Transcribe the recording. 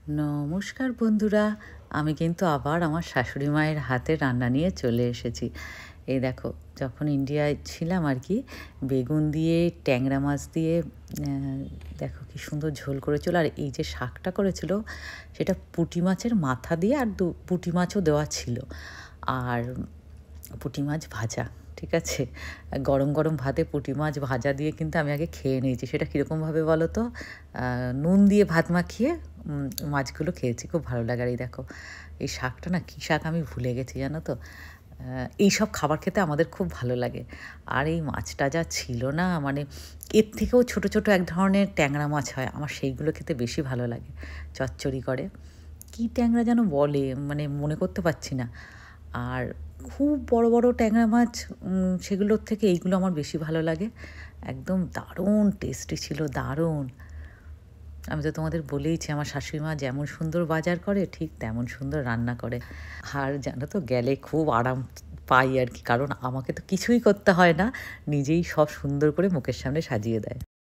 নমস্কার বন্ধুরা, আমি কিন্তু আবার আমার শাশুড়ি মায়ের হাতের রান্না নিয়ে চলে এসেছি। এই দেখো, যখন ইন্ডিয়ায় ছিলাম আর কি, বেগুন দিয়ে ট্যাংরা মাছ দিয়ে দেখো কি সুন্দর ঝোল করেছিল। আর এই যে শাকটা করেছিল সেটা পুঁটি মাছের মাথা দিয়ে, আর পুঁটি মাছও দেওয়া ছিল, আর পুঁটি মাছ ভাজা। ঠিক আছে, গরম গরম ভাতে পুঁটি মাছ ভাজা দিয়ে কিন্তু আমি আগে খেয়ে নিয়েছি। সেটা কীরকমভাবে বলো তো, নুন দিয়ে ভাত মাখিয়ে মাছগুলো খেয়েছি, খুব ভালো লাগে। আর এই দেখো, এই শাকটা না কী শাক আমি ভুলে গেছি জানো তো। এই সব খাবার খেতে আমাদের খুব ভালো লাগে। আর এই মাছটা যা ছিল না, মানে এর থেকেও ছোট ছোট এক ধরনের ট্যাংরা মাছ হয়, আমার সেইগুলো খেতে বেশি ভালো লাগে, চচ্চড়ি করে। কী ট্যাংরা যেন বলে, মানে মনে করতে পারছি না। আর খুব বড় বড় ট্যাংরা মাছ, সেগুলোর থেকে এইগুলো আমার বেশি ভালো লাগে। একদম দারুণ টেস্টি ছিল, দারুণ। আমি তো তোমাদের বলেইছি, আমার শাশুড়ি মা যেমন সুন্দর বাজার করে ঠিক তেমন সুন্দর রান্না করে। আর জানো তো, গেলে খুব আরাম পাই আর কি, কারণ আমাকে তো কিছুই করতে হয় না, নিজেই সব সুন্দর করে মুখের সামনে সাজিয়ে দেয়।